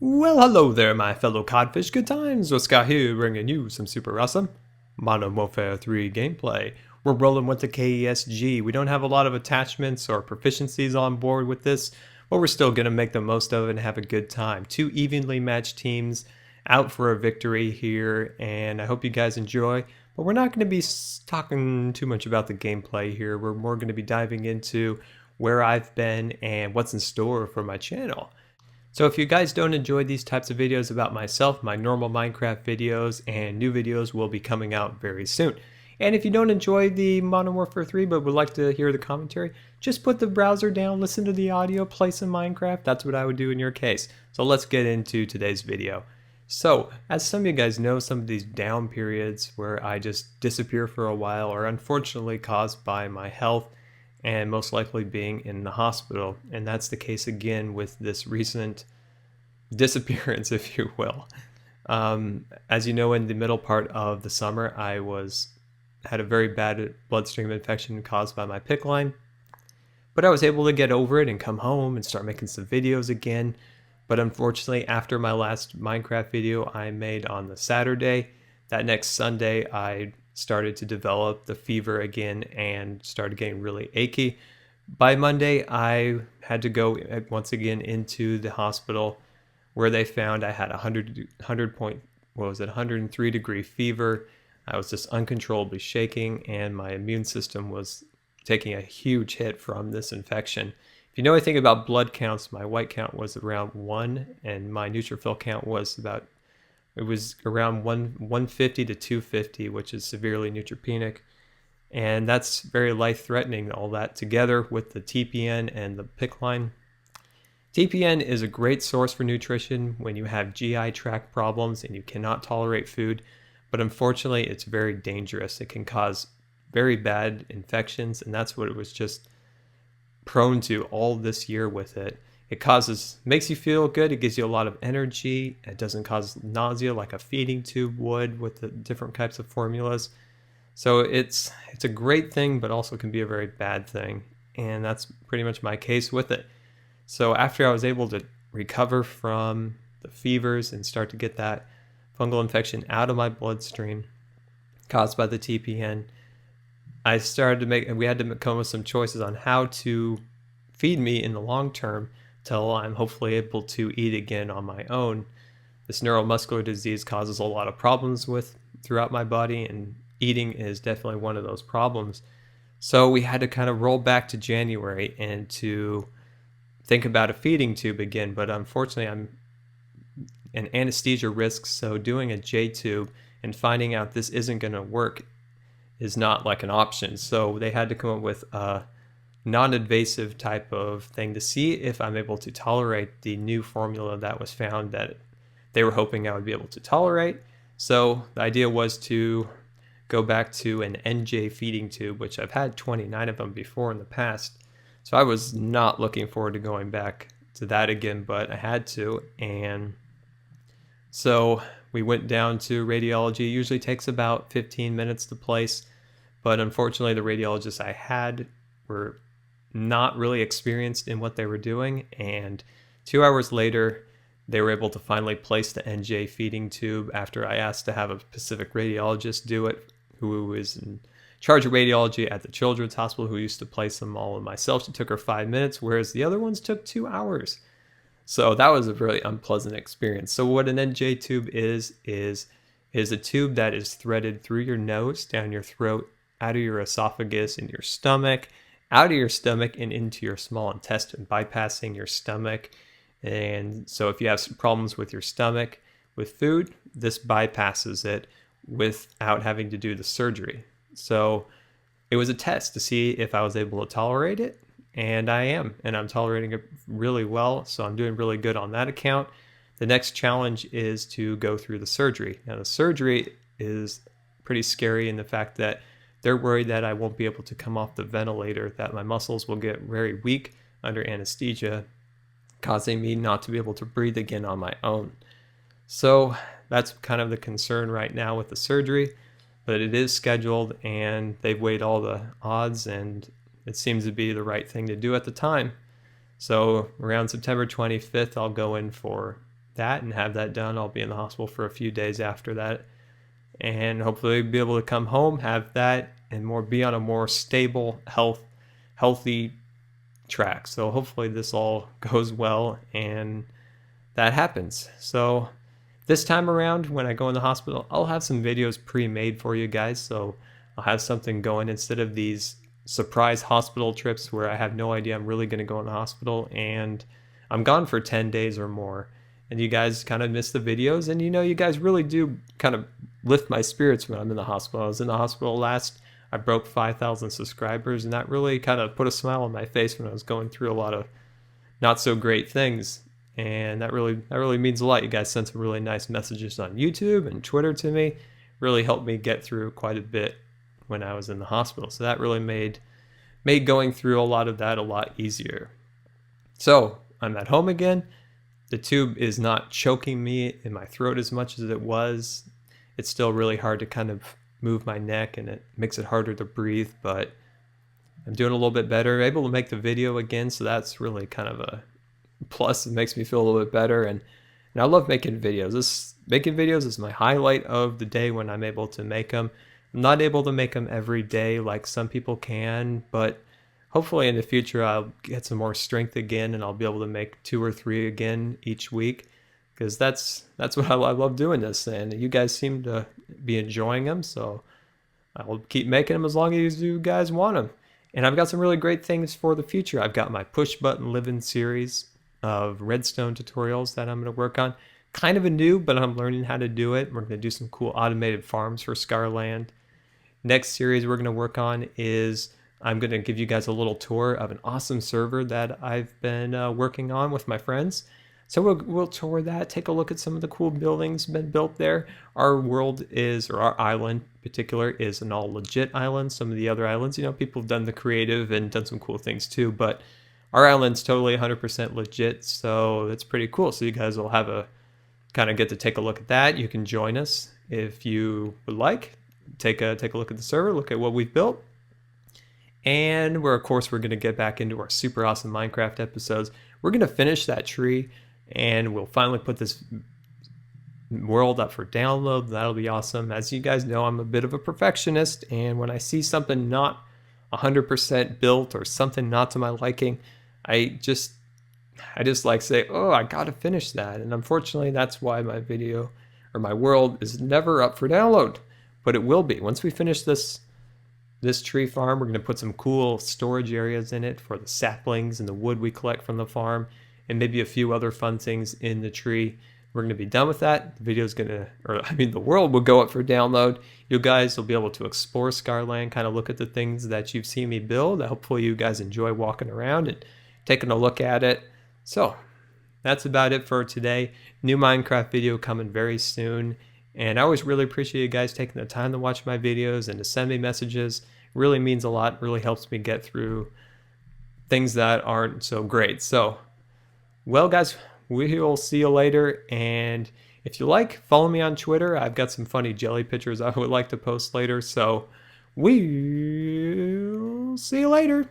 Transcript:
Well, hello there, my fellow codfish. Good times with Scar here, bringing you some super awesome Modern Warfare 3 gameplay. We're rolling with the KSG. We don't have a lot of attachments or proficiencies on board with this, but we're still going to make the most of it and have a good time. Two evenly matched teams out for a victory here, and I hope you guys enjoy. But we're not going to be talking too much about the gameplay here. We're more going to be diving into where I've been and what's in store for my channel. So if you guys don't enjoy these types of videos about myself, my normal Minecraft videos and new videos will be coming out very soon. And if you don't enjoy the Modern Warfare 3 but would like to hear the commentary, just put the browser down, listen to the audio, play some Minecraft. That's what I would do in your case. So let's get into today's video. So, as some of you guys know, some of these down periods where I just disappear for a while are unfortunately caused by my health and most likely being in the hospital. And that's the case again with this recent disappearance, if you will. As you know, in the middle part of the summer, I had a very bad bloodstream infection caused by my PICC line. But I was able to get over it and come home and start making some videos again. But unfortunately, after my last Minecraft video I made on the Saturday, that next Sunday I started to develop the fever again and started getting really achy. By Monday, I had to go once again into the hospital where they found I had 103 degree fever. I was just uncontrollably shaking and my immune system was taking a huge hit from this infection. If you know anything about blood counts, my white count was around 1 and my neutrophil count was around 150 to 250, which is severely neutropenic. And that's very life-threatening, all that together with the TPN and the PICC line. TPN is a great source for nutrition when you have GI tract problems and you cannot tolerate food, but unfortunately it's very dangerous. It can cause very bad infections, and that's what it was just prone to all this year with it. It makes you feel good, it gives you a lot of energy, it doesn't cause nausea like a feeding tube would with the different types of formulas. So it's a great thing, but also can be a very bad thing, and that's pretty much my case with it. So after I was able to recover from the fevers and start to get that fungal infection out of my bloodstream caused by the TPN, we had to come up with some choices on how to feed me in the long term till I'm hopefully able to eat again on my own. This neuromuscular disease causes a lot of problems throughout my body, and eating is definitely one of those problems. So we had to kind of roll back to January and to think about a feeding tube again, but unfortunately I'm an anesthesia risk, so doing a J tube and finding out this isn't going to work is not like an option. So they had to come up with a non-invasive type of thing to see if I'm able to tolerate the new formula that was found that they were hoping I would be able to tolerate. So the idea was to go back to an NJ feeding tube, which I've had 29 of them before in the past. So I was not looking forward to going back to that again, but I had to. And so we went down to radiology. It usually takes about 15 minutes to place, but unfortunately the radiologists I had were not really experienced in what they were doing, and 2 hours later they were able to finally place the NJ feeding tube after I asked to have a specific radiologist do it, who was in charge of radiology at the children's hospital, who used to place them all in myself. It took her 5 minutes, whereas the other ones took 2 hours. So that was a really unpleasant experience. So what an NJ tube is a tube that is threaded through your nose, down your throat, out of your esophagus, into your stomach, out of your stomach and into your small intestine, bypassing your stomach. And so if you have some problems with your stomach with food, this bypasses it without having to do the surgery. So it was a test to see if I was able to tolerate it, and I am, and I'm tolerating it really well, so I'm doing really good on that account. The next challenge is to go through the surgery. Now the surgery is pretty scary in the fact that they're worried that I won't be able to come off the ventilator, that my muscles will get very weak under anesthesia, causing me not to be able to breathe again on my own. So that's kind of the concern right now with the surgery, but it is scheduled and they've weighed all the odds and it seems to be the right thing to do at the time. So around September 25th, I'll go in for that and have that done. I'll be in the hospital for a few days after that, and hopefully be able to come home, have that, and be on a more stable, healthy track. So hopefully this all goes well and that happens. So this time around, when I go in the hospital, I'll have some videos pre-made for you guys. So I'll have something going instead of these surprise hospital trips where I have no idea I'm really going to go in the hospital and I'm gone for 10 days or more. And you guys kind of miss the videos, and you guys really do kind of lift my spirits when I'm in the hospital. I was in the hospital last, I broke 5,000 subscribers, and that really kind of put a smile on my face when I was going through a lot of not so great things. And that really means a lot. You guys sent some really nice messages on YouTube and Twitter to me. Really helped me get through quite a bit when I was in the hospital. So that really made going through a lot of that a lot easier. So I'm at home again. The tube is not choking me in my throat as much as it was. It's still really hard to kind of move my neck, and it makes it harder to breathe, but I'm doing a little bit better. Able to make the video again, so that's really kind of a plus. It makes me feel a little bit better, and I love making videos. Making videos is my highlight of the day when I'm able to make them. I'm not able to make them every day like some people can, but hopefully in the future I'll get some more strength again, and I'll be able to make 2 or 3 again each week, because that's what I love doing this, and you guys seem to be enjoying them, so I'll keep making them as long as you guys want them. And I've got some really great things for the future. I've got my push button living series of redstone tutorials that I'm going to work on. Kind of a new, but I'm learning how to do it. We're going to do some cool automated farms for Scarland. Next series we're going to work on is I'm going to give you guys a little tour of an awesome server that I've been working on with my friends. So we'll tour that, take a look at some of the cool buildings been built there. Our world is, or our island in particular, is an all legit island. Some of the other islands, people have done the creative and done some cool things too, but our island's totally 100% legit, so it's pretty cool. So you guys will have a kind of get to take a look at that. You can join us if you would like. Take a look at the server, look at what we've built. And we're going to get back into our super awesome Minecraft episodes. We're going to finish that tree, and we'll finally put this world up for download. That'll be awesome. As you guys know, I'm a bit of a perfectionist, and when I see something not 100% built or something not to my liking, I just like say, oh, I gotta finish that. And unfortunately, that's why my video or my world is never up for download, but it will be. Once we finish this tree farm, we're going to put some cool storage areas in it for the saplings and the wood we collect from the farm, and maybe a few other fun things in the tree. We're going to be done with that. The world will go up for download. You guys will be able to explore Scarland, kind of look at the things that you've seen me build. Hopefully you guys enjoy walking around and taking a look at it. So that's about it for today. New Minecraft video coming very soon. And I always really appreciate you guys taking the time to watch my videos and to send me messages. It really means a lot. It really helps me get through things that aren't so great. So, well guys, we will see you later. And if you like, follow me on Twitter. I've got some funny jelly pictures I would like to post later. So we'll see you later.